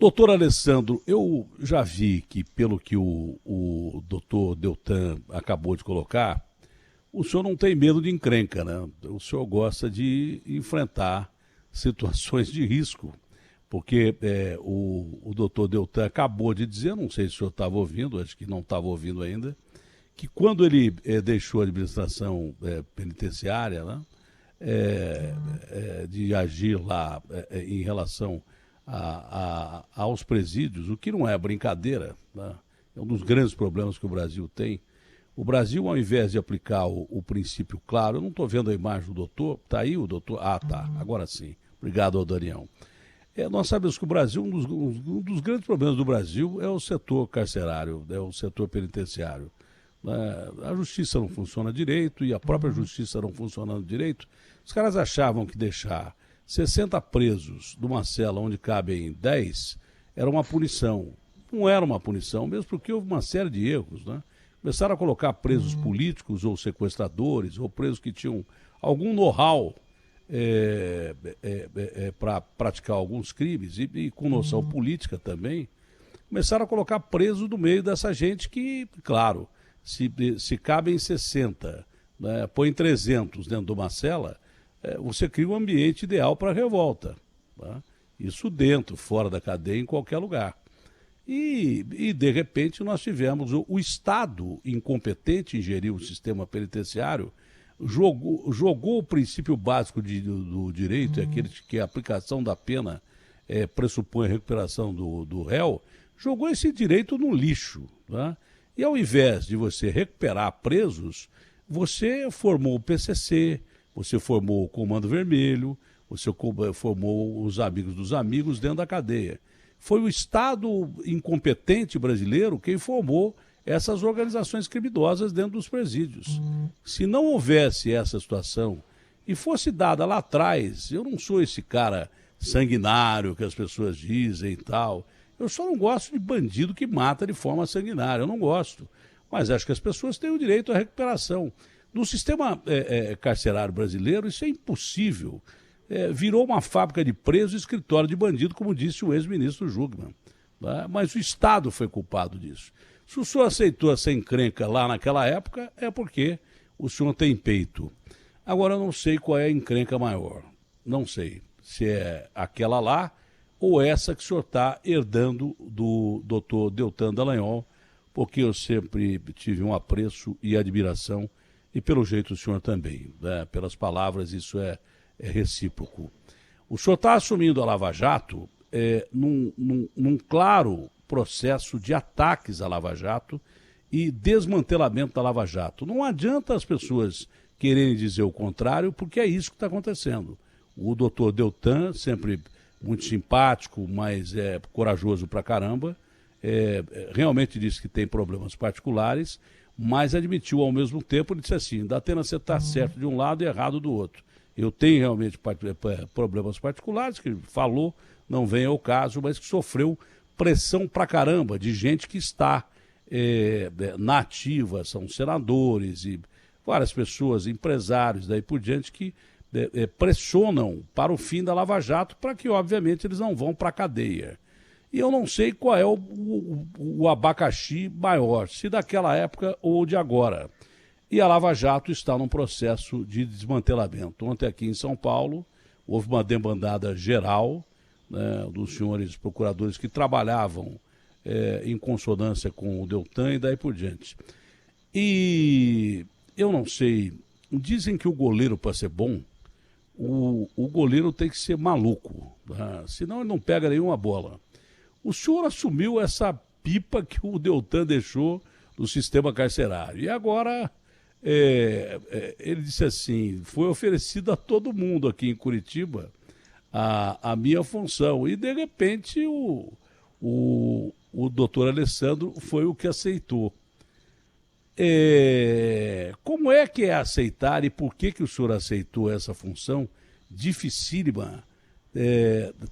Doutor Alessandro, eu já vi que, pelo que o doutor Deltan acabou de colocar, o senhor não tem medo de encrenca, né? O senhor gosta de enfrentar situações de risco, porque o doutor Deltan acabou de dizer, não sei se o senhor estava ouvindo, acho que não estava ouvindo ainda, que quando ele deixou a administração penitenciária, né, de agir lá em relação aos presídios, o que não é brincadeira, né? É um dos grandes problemas que o Brasil tem. O Brasil, ao invés de aplicar o princípio claro, eu não estou vendo a imagem do doutor, está aí o doutor? Ah, tá, agora sim. Obrigado, Daniel. Nós sabemos que o Brasil, um dos grandes problemas do Brasil é o setor carcerário, é o setor penitenciário. A justiça não funciona direito e a própria justiça não funcionando direito. Os caras achavam que deixar 60 presos numa cela onde cabem 10 era uma punição. Não era uma punição, mesmo porque houve uma série de erros, né? Começaram a colocar presos políticos ou sequestradores, ou presos que tinham algum know-how para praticar alguns crimes, e com noção política também. Começaram a colocar presos no meio dessa gente que, claro, se cabem 60, né, põe 300 dentro de uma cela, você cria um ambiente ideal para revolta. Tá? Isso dentro, fora da cadeia, em qualquer lugar. E de repente, nós tivemos o Estado incompetente em gerir o sistema penitenciário, jogou o princípio básico do direito, aquele que a aplicação da pena pressupõe a recuperação do réu, jogou esse direito no lixo. Tá? E ao invés de você recuperar presos, você formou o PCC, você formou o Comando Vermelho, você formou os amigos dos amigos dentro da cadeia. Foi o Estado incompetente brasileiro quem formou essas organizações criminosas dentro dos presídios. Se não houvesse essa situação e fosse dada lá atrás, eu não sou esse cara sanguinário que as pessoas dizem e tal, eu só não gosto de bandido que mata de forma sanguinária, eu não gosto. Mas acho que as pessoas têm o direito à recuperação. No sistema carcerário brasileiro, isso é impossível. Virou uma fábrica de preso e escritório de bandido, como disse o ex-ministro Jungmann. Tá? Mas o Estado foi culpado disso. Se o senhor aceitou essa encrenca lá naquela época, é porque o senhor tem peito. Agora, eu não sei qual é a encrenca maior. Não sei se é aquela lá ou essa que o senhor está herdando do doutor Deltan Dallagnol, porque eu sempre tive um apreço e admiração, e pelo jeito o senhor também, né? Pelas palavras, isso é recíproco. O senhor está assumindo a Lava Jato num claro processo de ataques à Lava Jato e desmantelamento da Lava Jato. Não adianta as pessoas quererem dizer o contrário, porque é isso que está acontecendo. O doutor Deltan, sempre muito simpático, mas corajoso pra caramba, realmente disse que tem problemas particulares, mas admitiu ao mesmo tempo, ele disse assim, Datena, você está certo de um lado e errado do outro. Eu tenho realmente problemas particulares, que ele falou, não vem ao caso, mas que sofreu pressão pra caramba de gente que está na ativa, são senadores e várias pessoas, empresários, daí por diante, que pressionam para o fim da Lava Jato, para que, obviamente, eles não vão para a cadeia. E eu não sei qual é o abacaxi maior, se daquela época ou de agora. E a Lava Jato está num processo de desmantelamento. Ontem aqui em São Paulo houve uma debandada geral, né, dos senhores procuradores que trabalhavam em consonância com o Deltan e daí por diante. E eu não sei, dizem que o goleiro, para ser bom, o goleiro tem que ser maluco, tá? Senão ele não pega nenhuma bola. O senhor assumiu essa pipa que o Deltan deixou no sistema carcerário. E agora ele disse assim, foi oferecido a todo mundo aqui em Curitiba a minha função. E de repente o doutor Alessandro foi o que aceitou. Como é que é aceitar e por que o senhor aceitou essa função dificílima,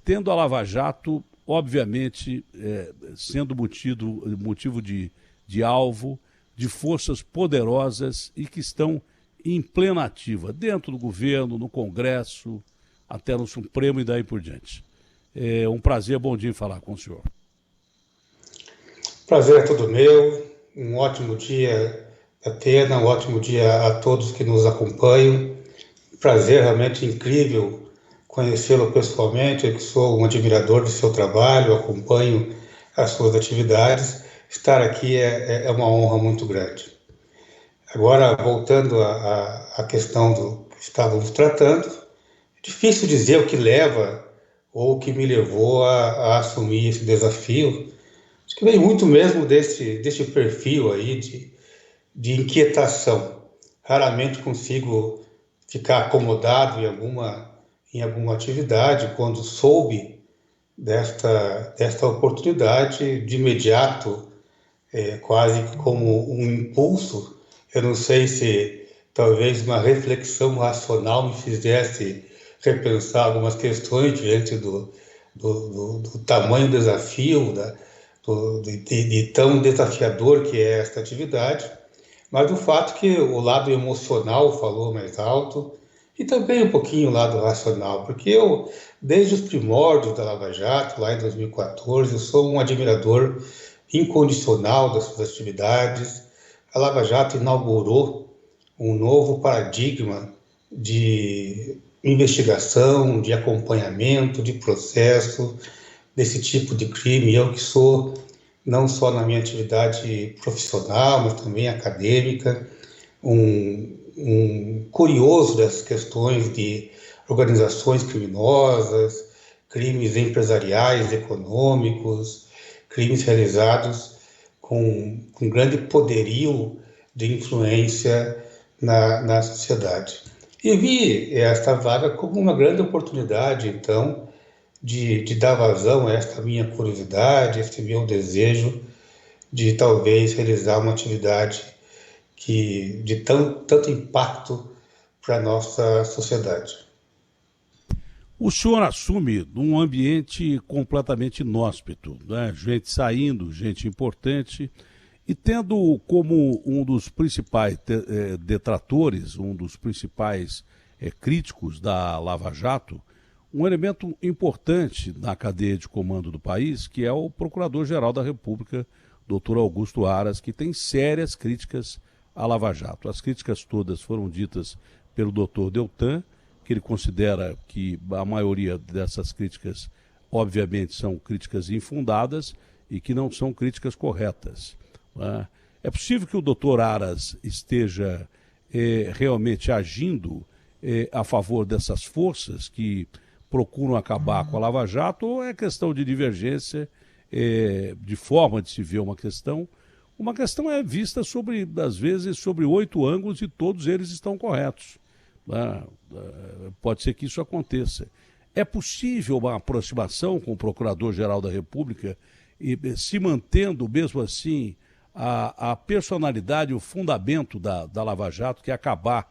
tendo a Lava Jato, obviamente, sendo motivo de alvo de forças poderosas e que estão em plena ativa, dentro do governo, no Congresso, até no Supremo e daí por diante. É um prazer, bom dia falar com o senhor. Prazer é todo meu. Um ótimo dia, Atena, um ótimo dia a todos que nos acompanham. Prazer realmente incrível conhecê-lo pessoalmente. Eu que sou um admirador do seu trabalho, acompanho as suas atividades. Estar aqui é uma honra muito grande. Agora, voltando à questão do que estávamos tratando, é difícil dizer o que leva ou o que me levou a assumir esse desafio. Acho que vem muito mesmo desse perfil aí de inquietação. Raramente consigo ficar acomodado em alguma atividade. Quando soube desta oportunidade, de imediato, quase como um impulso, eu não sei se talvez uma reflexão racional me fizesse repensar algumas questões diante do tamanho do desafio, de tão desafiador que é esta atividade, mas o fato que o lado emocional falou mais alto e também um pouquinho o lado racional, porque eu, desde os primórdios da Lava Jato, lá em 2014, eu sou um admirador incondicional das suas atividades. A Lava Jato inaugurou um novo paradigma de investigação, de acompanhamento, de processo desse tipo de crime. Eu que sou, não só na minha atividade profissional, mas também acadêmica, um curioso dessas questões de organizações criminosas, crimes empresariais, econômicos, crimes realizados com grande poderio de influência na sociedade. E vi esta vaga como uma grande oportunidade, então, de dar vazão a esta minha curiosidade, este meu desejo de talvez realizar uma atividade de tanto impacto para a nossa sociedade. O senhor assume num ambiente completamente inóspito, né? Gente saindo, gente importante, e tendo como um dos principais detratores, um dos principais críticos da Lava Jato, um elemento importante na cadeia de comando do país, que é o Procurador-Geral da República, doutor Augusto Aras, que tem sérias críticas à Lava Jato. As críticas todas foram ditas pelo doutor Deltan, que ele considera que a maioria dessas críticas, obviamente, são críticas infundadas e que não são críticas corretas. Né? É possível que o doutor Aras esteja realmente agindo a favor dessas forças que procuram acabar com a Lava Jato, ou é questão de divergência, de forma de se ver uma questão? Uma questão é vista sobre, às vezes, sobre 8 ângulos e todos eles estão corretos. Pode ser que isso aconteça. É possível uma aproximação com o Procurador-Geral da República e se mantendo, mesmo assim, a personalidade, o fundamento da Lava Jato, que é acabar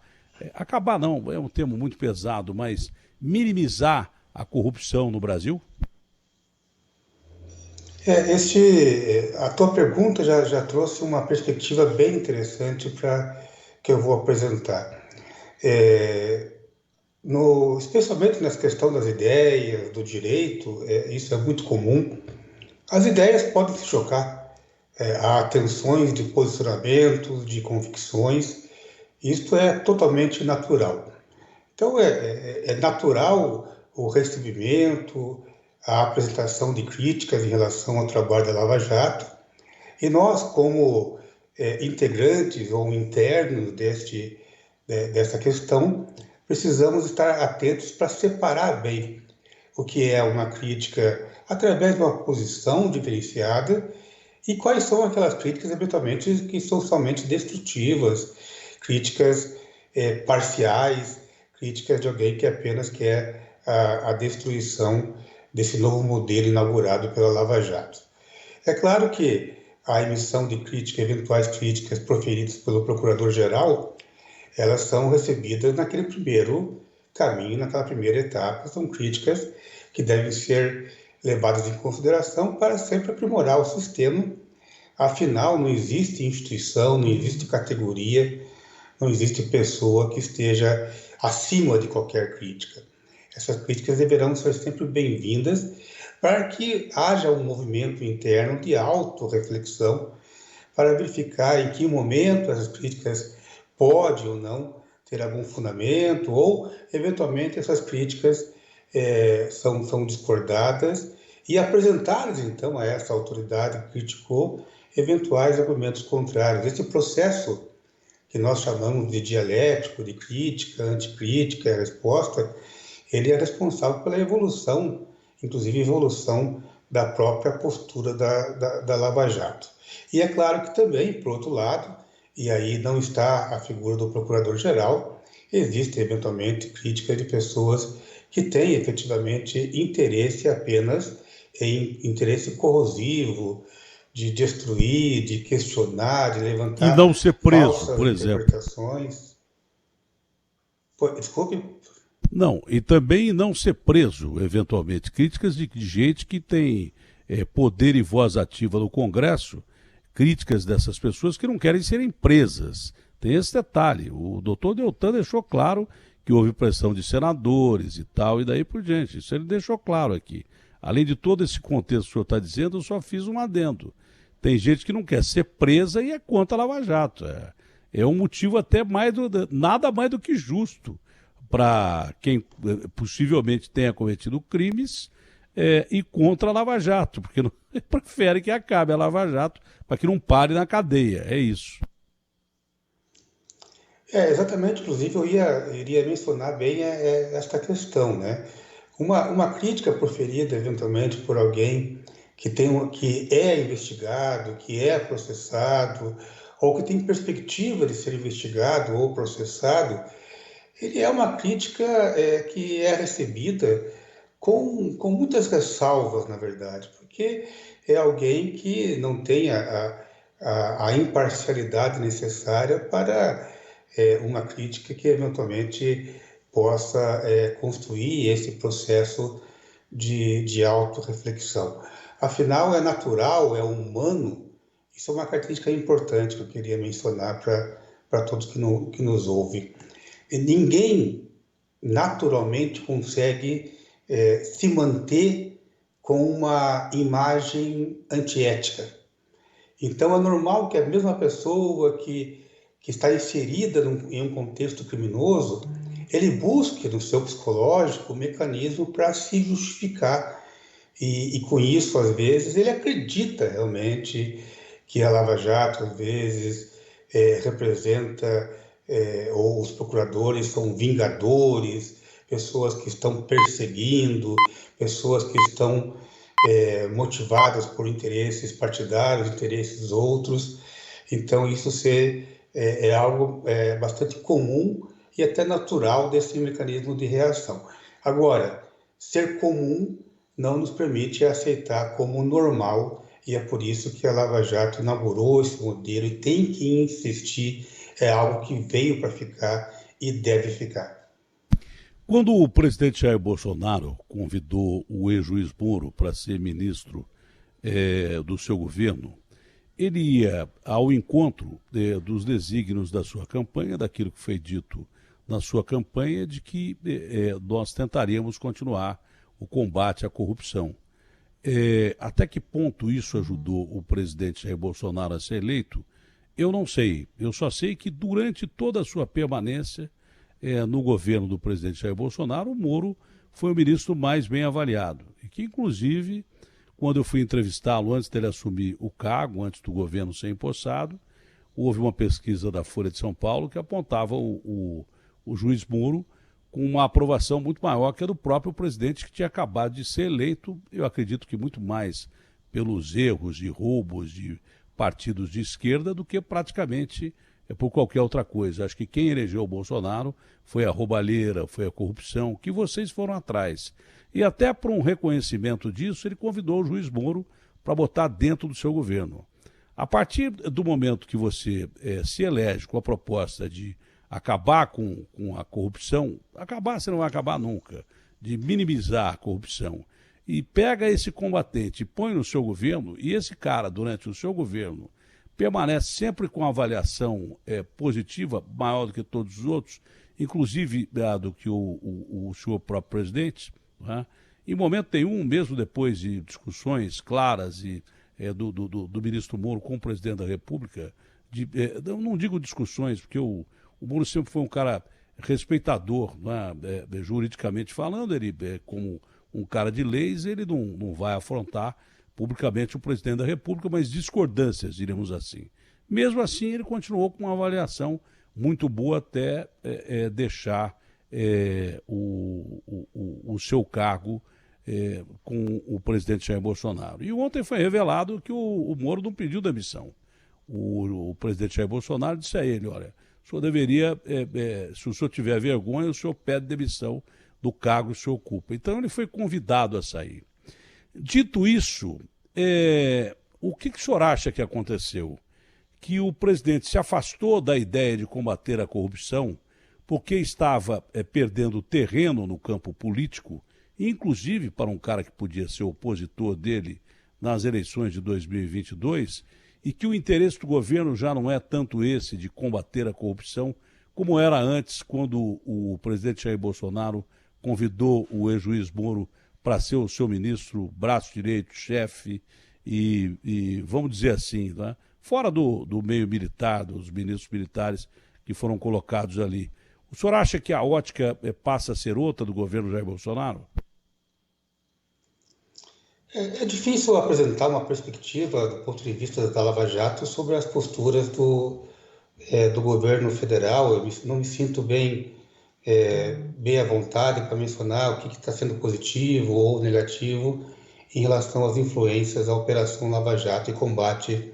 não, é um termo muito pesado, mas minimizar a corrupção no Brasil? A tua pergunta já trouxe uma perspectiva bem interessante que eu vou apresentar. Especialmente nessa questão das ideias, do direito, isso é muito comum. As ideias podem se chocar, há tensões de posicionamentos, de convicções, isto é totalmente natural. Então, é natural o recebimento, a apresentação de críticas em relação ao trabalho da Lava Jato, e nós, como integrantes ou internos dessa questão, precisamos estar atentos para separar bem o que é uma crítica através de uma posição diferenciada e quais são aquelas críticas, eventualmente, que são somente destrutivas, críticas parciais, críticas de alguém que apenas quer a destruição desse novo modelo inaugurado pela Lava Jato. É claro que a emissão de eventuais críticas proferidas pelo Procurador-Geral, elas são recebidas naquele primeiro caminho, naquela primeira etapa, são críticas que devem ser levadas em consideração para sempre aprimorar o sistema. Afinal, não existe instituição, não existe categoria, não existe pessoa que esteja acima de qualquer crítica. Essas críticas deverão ser sempre bem-vindas para que haja um movimento interno de autorreflexão para verificar em que momento essas críticas podem ou não ter algum fundamento, ou, eventualmente, essas críticas são discordadas e apresentadas, então, a essa autoridade que criticou eventuais argumentos contrários. Esse processo que nós chamamos de dialético, de crítica, anticrítica, resposta, ele é responsável pela evolução, inclusive evolução da própria postura da Lava Jato. E é claro que também, por outro lado, e aí não está a figura do procurador-geral, existem eventualmente críticas de pessoas que têm efetivamente interesse apenas em interesse corrosivo, de destruir, de questionar, de E levantar não ser preso, falsas por exemplo. interpretações. Desculpe. Não, e também não ser preso, eventualmente. Críticas de gente que tem poder e voz ativa no Congresso, críticas dessas pessoas que não querem serem presas. Tem esse detalhe. O doutor Deltan deixou claro que houve pressão de senadores e tal, e daí por diante. Isso ele deixou claro aqui. Além de todo esse contexto que o senhor está dizendo, eu só fiz um adendo. Tem gente que não quer ser presa e é contra a Lava Jato. É um motivo até nada mais do que justo para quem possivelmente tenha cometido crimes e contra a Lava Jato, porque não, prefere que acabe a Lava Jato para que não pare na cadeia. É isso. Exatamente. Inclusive, eu iria mencionar bem esta questão, né? Uma crítica proferida eventualmente por alguém que é investigado, que é processado, ou que tem perspectiva de ser investigado ou processado, ele é uma crítica que é recebida com muitas ressalvas, na verdade, porque é alguém que não tem a imparcialidade necessária para uma crítica que eventualmente possa construir esse processo de autorreflexão. Afinal, é natural, é humano. Isso é uma característica importante que eu queria mencionar para todos que nos ouvem. E ninguém naturalmente consegue se manter com uma imagem antiética. Então, é normal que a mesma pessoa que está inserida em um contexto criminoso, ele busque no seu psicológico um mecanismo para se justificar. E com isso, às vezes, ele acredita realmente que a Lava Jato, às vezes, representa, ou os procuradores são vingadores, pessoas que estão perseguindo, pessoas que estão motivadas por interesses partidários, interesses outros. Então, isso é algo bastante comum e até natural desse mecanismo de reação. Agora, ser comum não nos permite aceitar como normal, e é por isso que a Lava Jato inaugurou esse modelo e tem que insistir, é algo que veio para ficar e deve ficar. Quando o presidente Jair Bolsonaro convidou o ex-juiz Moro para ser ministro do seu governo, ele ia ao encontro dos desígnios da sua campanha, daquilo que foi dito na sua campanha, de que nós tentaríamos continuar o combate à corrupção. Até que ponto isso ajudou o presidente Jair Bolsonaro a ser eleito, eu não sei. Eu só sei que durante toda a sua permanência no governo do presidente Jair Bolsonaro, o Moro foi o ministro mais bem avaliado. E que, inclusive, quando eu fui entrevistá-lo antes dele assumir o cargo, antes do governo ser empossado, houve uma pesquisa da Folha de São Paulo que apontava o juiz Moro com uma aprovação muito maior que a do próprio presidente, que tinha acabado de ser eleito, eu acredito que muito mais pelos erros de roubos de partidos de esquerda do que praticamente por qualquer outra coisa. Acho que quem elegeu o Bolsonaro foi a roubalheira, foi a corrupção, que vocês foram atrás. E até por um reconhecimento disso, ele convidou o juiz Moro para botar dentro do seu governo. A partir do momento que você se elege com a proposta de acabar com a corrupção, acabar você não vai acabar nunca, de minimizar a corrupção, e pega esse combatente e põe no seu governo, e esse cara, durante o seu governo, permanece sempre com uma avaliação positiva, maior do que todos os outros, inclusive do que o senhor próprio presidente, né? Em momento nenhum, mesmo depois de discussões claras do ministro Moro com o presidente da República, não digo discussões, porque o Moro sempre foi um cara respeitador, né? Juridicamente falando, ele como um cara de leis, ele não vai afrontar publicamente o presidente da República, mas discordâncias, diríamos assim. Mesmo assim, ele continuou com uma avaliação muito boa até deixar o seu cargo com o presidente Jair Bolsonaro. E ontem foi revelado que o Moro não pediu demissão. O presidente Jair Bolsonaro disse a ele, olha, o senhor deveria, se o senhor tiver vergonha, o senhor pede demissão do cargo que o senhor ocupa. Então ele foi convidado a sair. Dito isso, o que o senhor acha que aconteceu? Que o presidente se afastou da ideia de combater a corrupção porque estava perdendo terreno no campo político, inclusive para um cara que podia ser opositor dele nas eleições de 2022, e que o interesse do governo já não é tanto esse de combater a corrupção, como era antes, quando o presidente Jair Bolsonaro convidou o ex-juiz Moro para ser o seu ministro, braço direito, chefe, e vamos dizer assim, né? Fora do meio militar, dos ministros militares que foram colocados ali. O senhor acha que a ótica passa a ser outra do governo Jair Bolsonaro? É difícil apresentar uma perspectiva do ponto de vista da Lava Jato sobre as posturas do governo federal. Eu não me sinto bem à vontade para mencionar o que está sendo positivo ou negativo em relação às influências da Operação Lava Jato e combate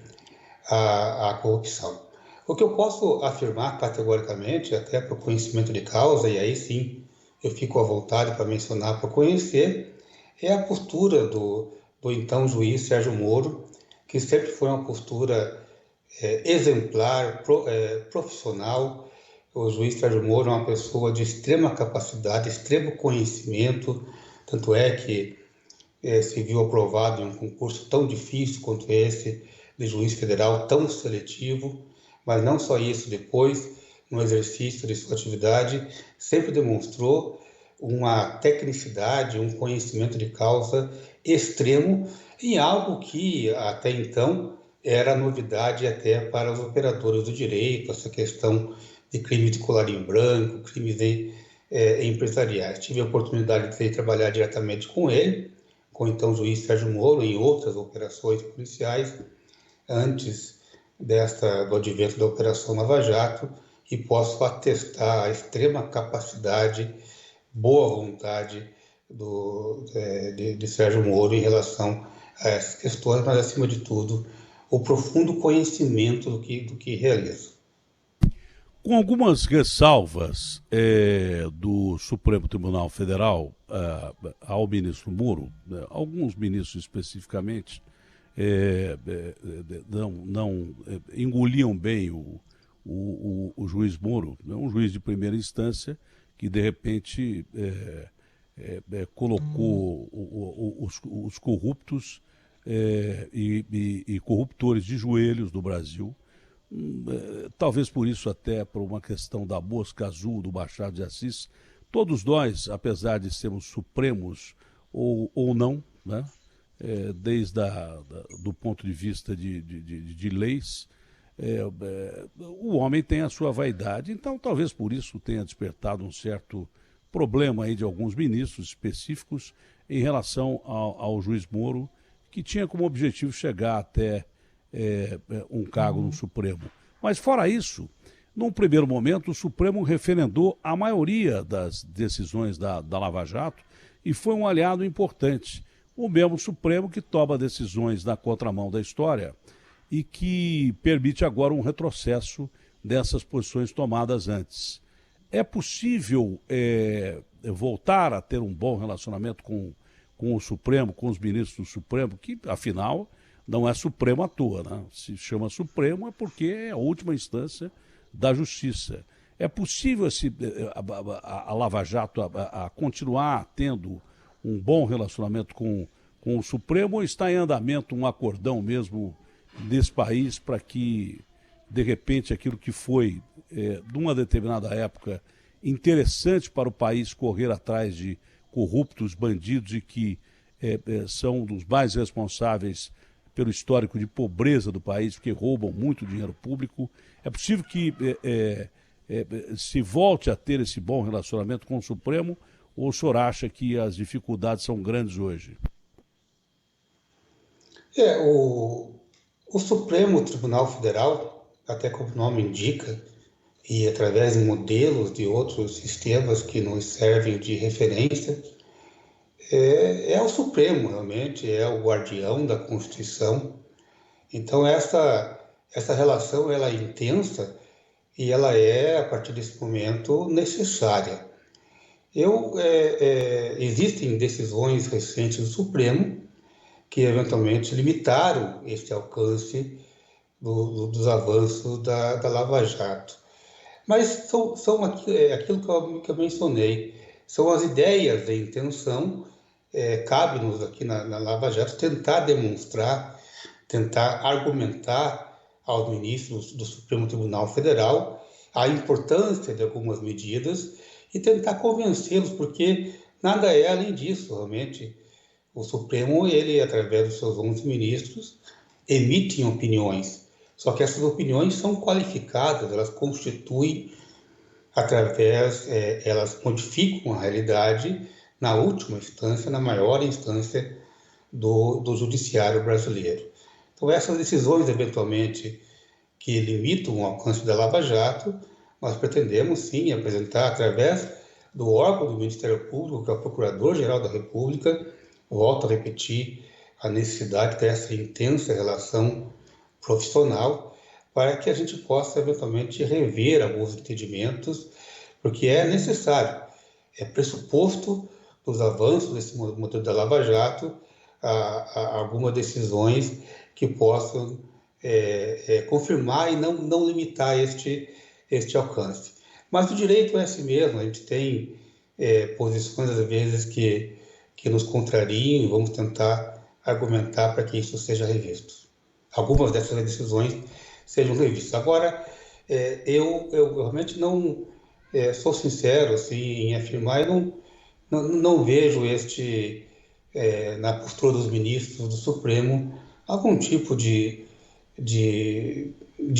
à corrupção. O que eu posso afirmar categoricamente, até por conhecimento de causa, e aí sim eu fico à vontade para mencionar, para conhecer, é a postura do então juiz Sérgio Moro, que sempre foi uma postura exemplar, profissional. O juiz Sérgio Moro é uma pessoa de extrema capacidade, extremo conhecimento, tanto é que se viu aprovado em um concurso tão difícil quanto esse, de juiz federal, tão seletivo, mas não só isso, depois, no exercício de sua atividade, sempre demonstrou uma tecnicidade, um conhecimento de causa extremo em algo que até então era novidade até para os operadores do direito, essa questão de crimes de colarinho branco, crimes empresariais. Tive a oportunidade de trabalhar diretamente com ele, com o então juiz Sérgio Moro, em outras operações policiais, antes do advento da Operação Lava Jato, e posso atestar a extrema capacidade, boa vontade de Sérgio Moro em relação a essas questões, mas, acima de tudo, o profundo conhecimento do que realiza. Com algumas ressalvas do Supremo Tribunal Federal ao ministro Moro, alguns ministros especificamente não engoliam bem o juiz Moro, um juiz de primeira instância que de repente colocou os corruptos e corruptores de joelhos do Brasil. Talvez por isso, até por uma questão da mosca azul do Machado de Assis, todos nós, apesar de sermos supremos ou não, né, desde do ponto de vista de leis, o homem tem a sua vaidade, então talvez por isso tenha despertado um certo problema aí de alguns ministros específicos em relação ao juiz Moro, que tinha como objetivo chegar até um cargo no Supremo. Mas fora isso, num primeiro momento, o Supremo referendou a maioria das decisões da Lava Jato e foi um aliado importante. O mesmo Supremo que toma decisões na contramão da história e que permite agora um retrocesso dessas posições tomadas antes. É possível voltar a ter um bom relacionamento com o Supremo, com os ministros do Supremo, que, afinal, não é Supremo à toa, né? Se chama Supremo é porque é a última instância da justiça. É possível a Lava Jato a continuar tendo um bom relacionamento com o Supremo, ou está em andamento um acordão mesmo nesse país para que, de repente, aquilo que foi, numa determinada época, interessante para o país correr atrás de corruptos, bandidos e que são dos mais responsáveis pelo histórico de pobreza do país, porque roubam muito dinheiro público. É possível que se volte a ter esse bom relacionamento com o Supremo, ou o senhor acha que as dificuldades são grandes hoje? O Supremo Tribunal Federal, até como o nome indica, e através de modelos de outros sistemas que nos servem de referência, é o Supremo, realmente, é o guardião da Constituição. Então, essa relação ela é intensa e ela é, a partir desse momento, necessária. Existem decisões recentes do Supremo que, eventualmente, limitaram este alcance dos avanços da Lava Jato. Mas são aquilo que eu mencionei, são as ideias de intenção. Cabe-nos aqui na Lava Jato tentar demonstrar, tentar argumentar aos ministros do Supremo Tribunal Federal a importância de algumas medidas e tentar convencê-los, porque nada é além disso, realmente. O Supremo, ele, através dos seus 11 ministros, emitem opiniões, só que essas opiniões são qualificadas, elas constituem, elas modificam a realidade na última instância, na maior instância do judiciário brasileiro. Então, essas decisões, eventualmente, que limitam o alcance da Lava Jato, nós pretendemos, sim, apresentar através do órgão do Ministério Público, que é o Procurador-Geral da República. Volto a repetir a necessidade dessa intensa relação profissional para que a gente possa, eventualmente, rever alguns entendimentos, porque é necessário, é pressuposto dos avanços desse modelo da Lava Jato, algumas decisões que possam confirmar e não limitar este alcance. Mas o direito é assim mesmo, a gente tem posições, às vezes, que nos contrariam e vamos tentar argumentar para que isso seja revisto. Algumas dessas decisões sejam revistas. Agora, eu realmente não sou sincero assim, em afirmar, eu não vejo na postura dos ministros do Supremo algum tipo de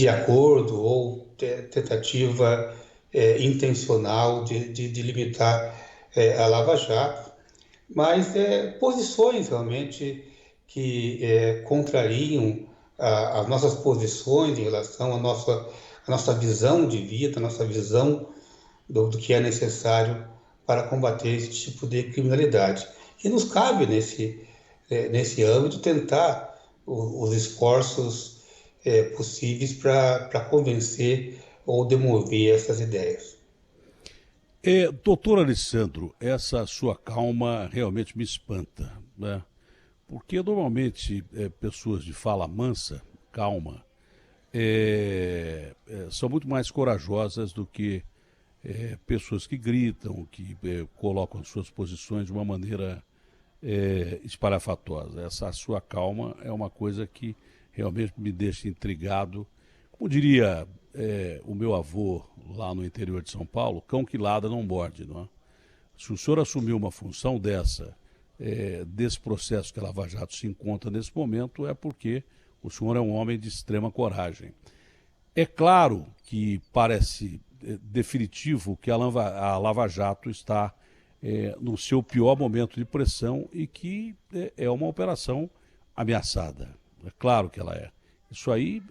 acordo ou tentativa intencional de limitar a Lava Jato, mas posições realmente que contrariam as nossas posições em relação à nossa visão de vida, a nossa visão do que é necessário para combater esse tipo de criminalidade. E nos cabe, nesse âmbito, tentar os esforços possíveis para convencer ou demover essas ideias. Doutor Alessandro, essa sua calma realmente me espanta, né? Porque normalmente pessoas de fala mansa, calma, são muito mais corajosas do que pessoas que gritam, que colocam suas posições de uma maneira espalhafatosa. Essa sua calma é uma coisa que realmente me deixa intrigado. Como diria o meu avô lá no interior de São Paulo, cão que ladra não morde, não é? Se o senhor assumiu uma função desse processo que a Lava Jato se encontra nesse momento, é porque o senhor é um homem de extrema coragem. É claro que parece definitivo que a Lava Jato está no seu pior momento de pressão e que é uma operação ameaçada. É claro que ela é. Isso aí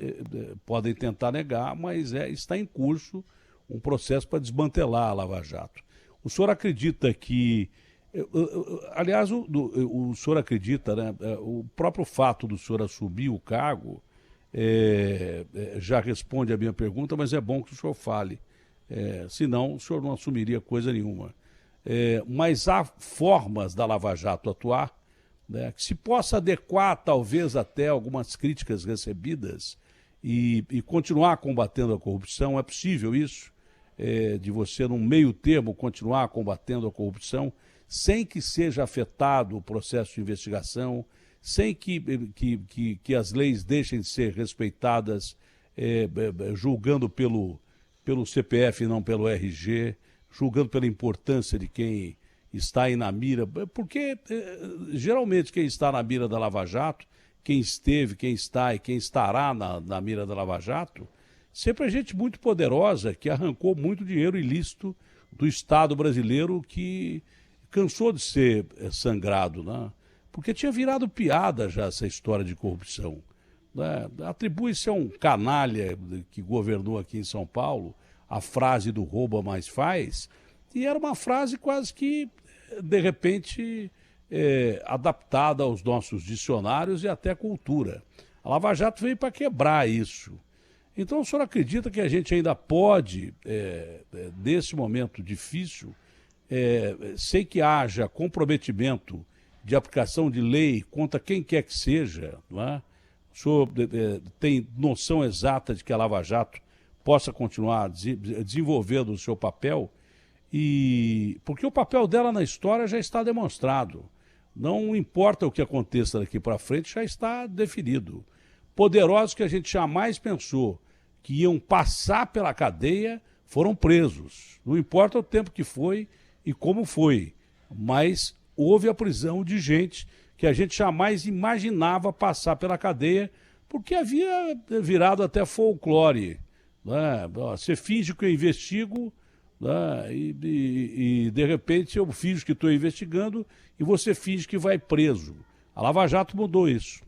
podem tentar negar, mas está em curso um processo para desmantelar a Lava Jato. O senhor acredita que... Aliás, o senhor acredita, né? O próprio fato do senhor assumir o cargo já responde a minha pergunta, mas é bom que o senhor fale. Senão, o senhor não assumiria coisa nenhuma. Mas há formas da Lava Jato atuar, né, que se possa adequar, talvez, até algumas críticas recebidas e continuar combatendo a corrupção. É possível isso? De você, num meio termo, continuar combatendo a corrupção sem que seja afetado o processo de investigação, sem que as leis deixem de ser respeitadas, julgando pelo CPF e não pelo RG, julgando pela importância de quem está aí na mira, porque geralmente quem está na mira da Lava Jato, quem esteve, quem está e quem estará na mira da Lava Jato, sempre é gente muito poderosa que arrancou muito dinheiro ilícito do Estado brasileiro, que cansou de ser sangrado, né? Porque tinha virado piada já essa história de corrupção, né? Atribui-se a um canalha que governou aqui em São Paulo a frase do rouba mais faz, e era uma frase quase que, de repente, adaptada aos nossos dicionários e até cultura. A Lava Jato veio para quebrar isso. Então, o senhor acredita que a gente ainda pode, nesse momento difícil, sem que haja comprometimento de aplicação de lei contra quem quer que seja, não é? O senhor tem noção exata de que a Lava Jato possa continuar desenvolvendo o seu papel? Porque o papel dela na história já está demonstrado. Não importa o que aconteça daqui para frente, já está definido. Poderosos que a gente jamais pensou que iam passar pela cadeia foram presos. Não importa o tempo que foi e como foi, mas houve a prisão de gente que a gente jamais imaginava passar pela cadeia, porque havia virado até folclore, né? Você finge que eu investigo, né? E de repente eu finjo que estou investigando e você finge que vai preso. A Lava Jato mudou isso.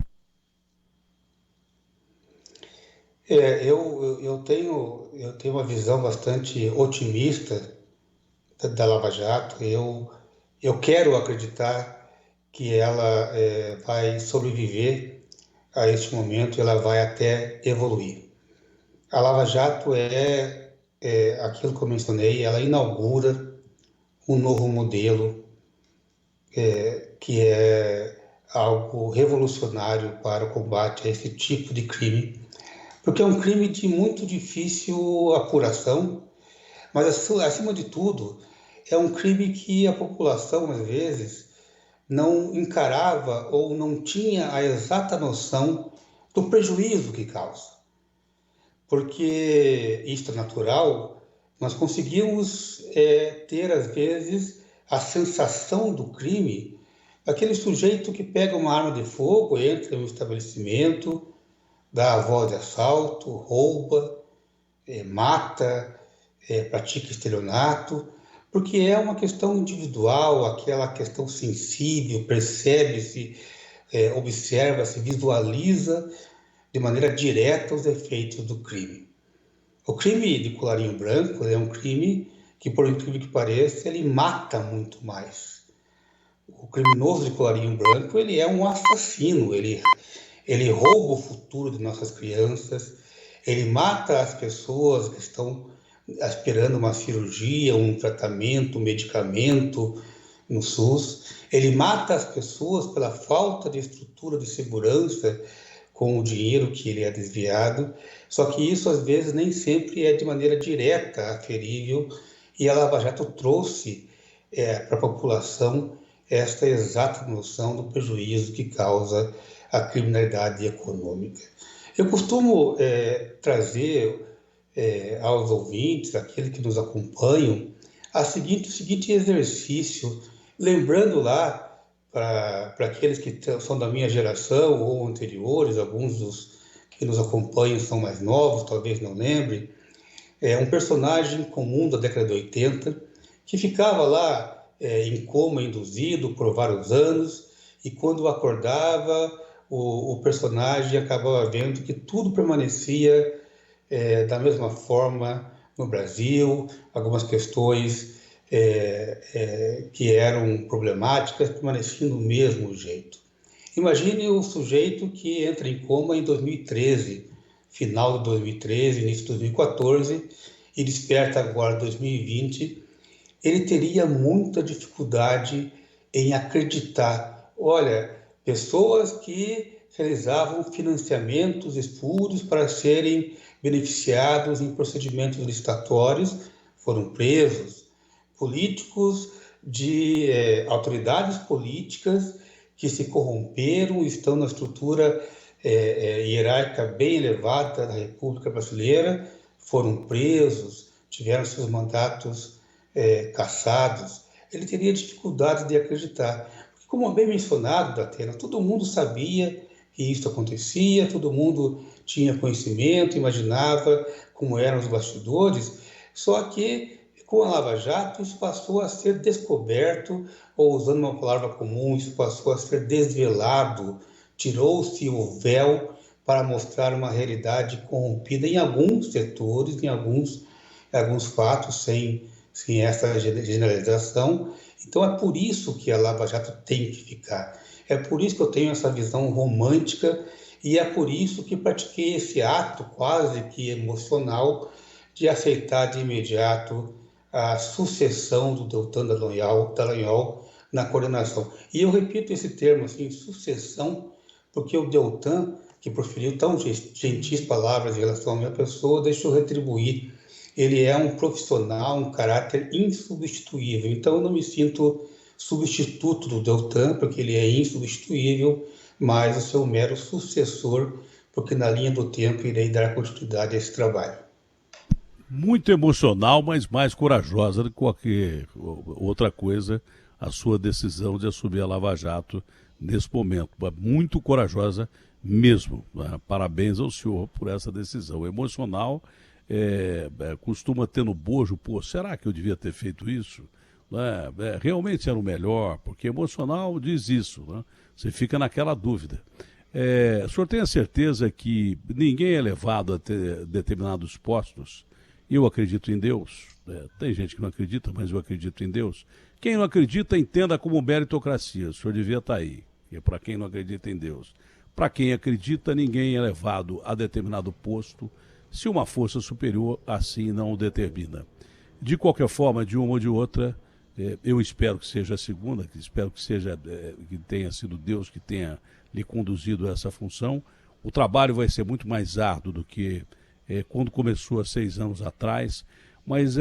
Eu tenho uma visão bastante otimista da Lava Jato. Eu quero acreditar que ela vai sobreviver a este momento, ela vai até evoluir. A Lava Jato é aquilo que eu mencionei, ela inaugura um novo modelo que é algo revolucionário para o combate a esse tipo de crime, porque é um crime de muito difícil apuração, mas acima de tudo é um crime que a população às vezes não encarava ou não tinha a exata noção do prejuízo que causa. Porque isto é natural, nós conseguimos ter às vezes a sensação do crime daquele sujeito que pega uma arma de fogo, entra em um estabelecimento, dá a voz de assalto, rouba, mata, pratica estelionato, porque é uma questão individual, aquela questão sensível, percebe-se, observa-se, visualiza de maneira direta os efeitos do crime. O crime de colarinho branco é um crime que, por incrível que pareça, ele mata muito mais. O criminoso de colarinho branco, ele é um assassino, ele rouba o futuro de nossas crianças, ele mata as pessoas que estão esperando uma cirurgia, um tratamento, um medicamento no SUS, ele mata as pessoas pela falta de estrutura de segurança com o dinheiro que ele é desviado, só que isso às vezes nem sempre é de maneira direta aferível, e a Lava Jato trouxe para a população esta exata noção do prejuízo que causa a criminalidade econômica. Eu costumo trazer aos ouvintes, aqueles que nos acompanham, o seguinte exercício, lembrando lá para aqueles que são da minha geração ou anteriores, alguns dos que nos acompanham são mais novos, talvez não lembrem, um personagem comum da década de 80 que ficava lá em coma induzido por vários anos, e quando acordava, o personagem acabava vendo que tudo permanecia da mesma forma no Brasil, algumas questões que eram problemáticas permaneciam do mesmo jeito. Imagine o sujeito que entra em coma em 2013, final de 2013, início de 2014, e desperta agora em 2020, ele teria muita dificuldade em acreditar. Olha, pessoas que realizavam financiamentos espúrios para serem beneficiados em procedimentos licitatórios foram presos. Políticos de autoridades políticas que se corromperam, estão na estrutura hierárquica bem elevada da República Brasileira, foram presos, tiveram seus mandatos caçados, ele teria dificuldade de acreditar. Porque, como bem mencionado, Datena, todo mundo sabia que isso acontecia, todo mundo tinha conhecimento, imaginava como eram os bastidores, só que com a Lava Jato isso passou a ser descoberto, ou usando uma palavra comum, isso passou a ser desvelado, tirou-se o véu para mostrar uma realidade corrompida em alguns setores, em alguns fatos, sem essa generalização. Então é por isso que a Lava Jato tem que ficar. É por isso que eu tenho essa visão romântica e é por isso que pratiquei esse ato quase que emocional de aceitar de imediato a sucessão do Deltan Dallagnol na coordenação. E eu repito esse termo, assim, sucessão, porque o Deltan, que proferiu tão gentis palavras em relação à minha pessoa, deixa eu retribuir. Ele é um profissional, um caráter insubstituível. Então, eu não me sinto substituto do Deltan, porque ele é insubstituível, mas o seu mero sucessor, porque na linha do tempo irei dar continuidade a esse trabalho. Muito emocional, mas mais corajosa do que qualquer outra coisa, a sua decisão de assumir a Lava Jato nesse momento. Muito corajosa mesmo. Parabéns ao senhor por essa decisão. Emocional, costuma ter no bojo, pô, será que eu devia ter feito isso? Realmente era o melhor, porque emocional diz isso, né? Você fica naquela dúvida. O senhor tem a certeza que ninguém é levado a ter determinados postos? Eu acredito em Deus. Tem gente que não acredita, mas eu acredito em Deus. Quem não acredita, entenda como meritocracia. O senhor devia estar aí. É para quem não acredita em Deus. Para quem acredita, ninguém é levado a determinado posto se uma força superior assim não o determina. De qualquer forma, de uma ou de outra, eu espero que seja a segunda, espero que seja que tenha sido Deus que tenha lhe conduzido a essa função. O trabalho vai ser muito mais árduo do que quando começou há 6 anos atrás. Mas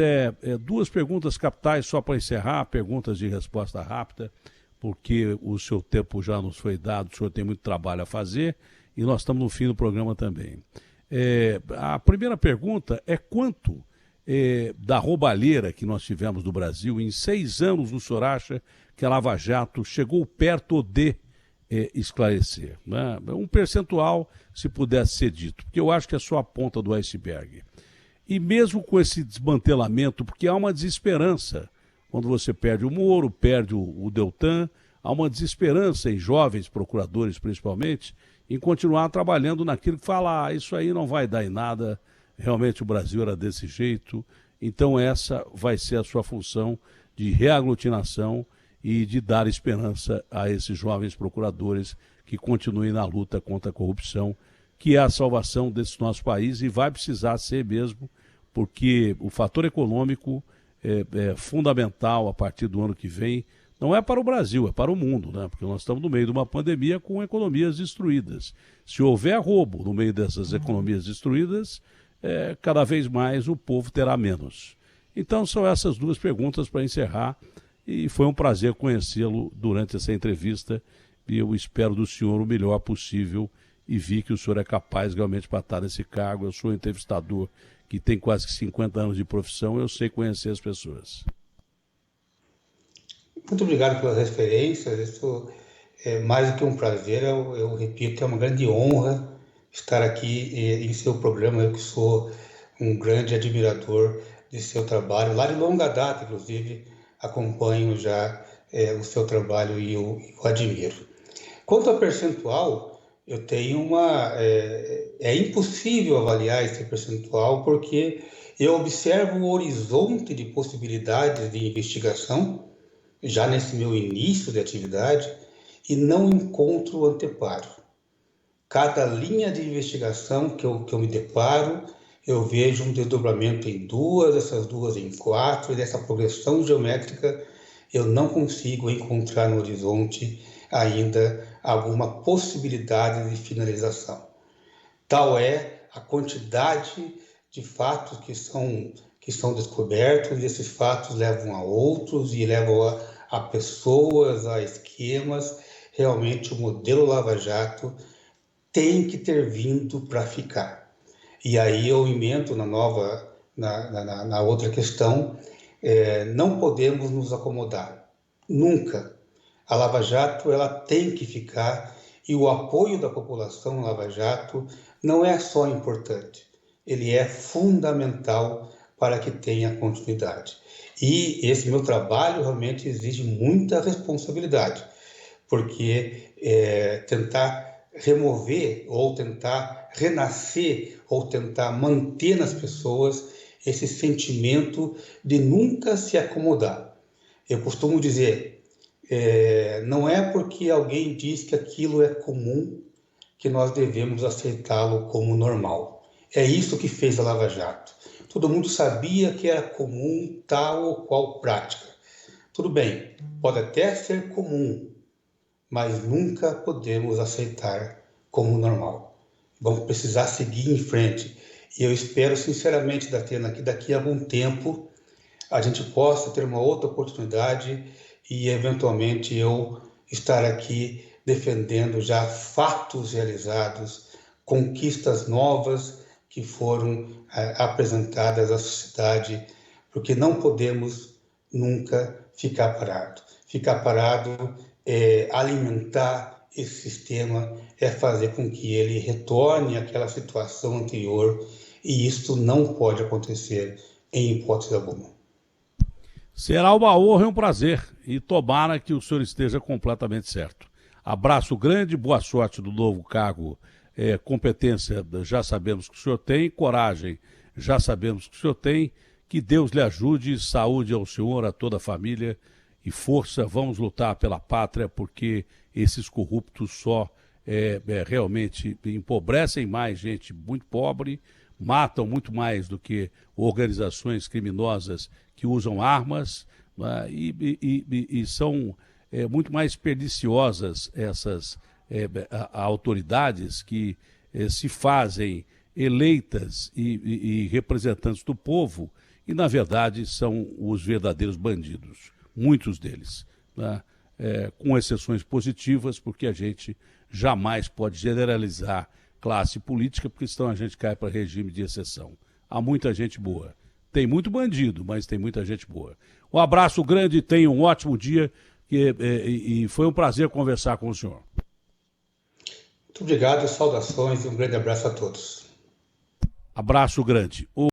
duas perguntas capitais só para encerrar, perguntas de resposta rápida, porque o seu tempo já nos foi dado, o senhor tem muito trabalho a fazer e nós estamos no fim do programa também. A primeira pergunta é quanto da roubalheira que nós tivemos no Brasil, em 6 anos o senhor acha que a Lava Jato chegou perto de esclarecer, né? Um percentual, se pudesse ser dito, porque eu acho que é só a ponta do iceberg. E mesmo com esse desmantelamento, porque há uma desesperança, quando você perde o Moro, perde o Deltan, há uma desesperança em jovens procuradores, principalmente, em continuar trabalhando naquilo que fala, isso aí não vai dar em nada, realmente o Brasil era desse jeito. Então essa vai ser a sua função de reaglutinação e de dar esperança a esses jovens procuradores que continuem na luta contra a corrupção, que é a salvação desse nosso país e vai precisar ser mesmo, porque o fator econômico é fundamental a partir do ano que vem, não é para o Brasil, é para o mundo, né? Porque nós estamos no meio de uma pandemia com economias destruídas. Se houver roubo no meio dessas economias destruídas, cada vez mais o povo terá menos. Então são essas duas perguntas para encerrar. E foi um prazer conhecê-lo durante essa entrevista e eu espero do senhor o melhor possível e vi que o senhor é capaz realmente para estar nesse cargo. Eu sou um entrevistador que tem quase 50 anos de profissão, eu sei conhecer as pessoas. Muito obrigado pelas referências, isso é mais do que um prazer, eu repito, é uma grande honra estar aqui em seu programa, eu que sou um grande admirador de seu trabalho, lá de longa data, inclusive, acompanho já o seu trabalho e o admiro. Quanto a percentual, eu tenho é impossível avaliar esse percentual porque eu observo o horizonte de possibilidades de investigação, já nesse meu início de atividade, e não encontro anteparo. Cada linha de investigação que eu me deparo, eu vejo um desdobramento em 2, essas 2 em 4, e dessa progressão geométrica eu não consigo encontrar no horizonte ainda alguma possibilidade de finalização. Tal é a quantidade de fatos que são descobertos, e esses fatos levam a outros e levam a pessoas, a esquemas. Realmente o modelo Lava Jato tem que ter vindo para ficar. E aí eu emendo na outra questão, não podemos nos acomodar, nunca. A Lava Jato ela tem que ficar, e o apoio da população à Lava Jato não é só importante, ele é fundamental para que tenha continuidade. E esse meu trabalho realmente exige muita responsabilidade, porque tentar remover ou tentar renascer ou tentar manter nas pessoas esse sentimento de nunca se acomodar. Eu costumo dizer, não é porque alguém diz que aquilo é comum que nós devemos aceitá-lo como normal. É isso que fez a Lava Jato. Todo mundo sabia que era comum tal ou qual prática. Tudo bem, pode até ser comum, mas nunca podemos aceitar como normal. Vamos precisar seguir em frente. E eu espero sinceramente, Datena, que daqui a algum tempo a gente possa ter uma outra oportunidade e eventualmente eu estar aqui defendendo já fatos realizados, conquistas novas que foram apresentadas à sociedade, porque não podemos nunca ficar parado. Ficar parado é alimentar esse sistema, é fazer com que ele retorne àquela situação anterior, e isto não pode acontecer em hipótese alguma. Será uma honra e um prazer, e tomara que o senhor esteja completamente certo. Abraço grande, boa sorte no novo cargo. Competência, já sabemos que o senhor tem, coragem, já sabemos que o senhor tem, que Deus lhe ajude, saúde ao senhor, a toda a família, e força, vamos lutar pela pátria, porque esses corruptos só realmente empobrecem mais gente muito pobre, matam muito mais do que organizações criminosas que usam armas, né, e são muito mais perniciosas essas autoridades que se fazem eleitas e representantes do povo e, na verdade, são os verdadeiros bandidos, muitos deles, né? Com exceções positivas, porque a gente jamais pode generalizar classe política, porque senão a gente cai para regime de exceção. Há muita gente boa. Tem muito bandido, mas tem muita gente boa. Um abraço grande, tenha um ótimo dia e foi um prazer conversar com o senhor. Muito obrigado, saudações e um grande abraço a todos. Abraço grande.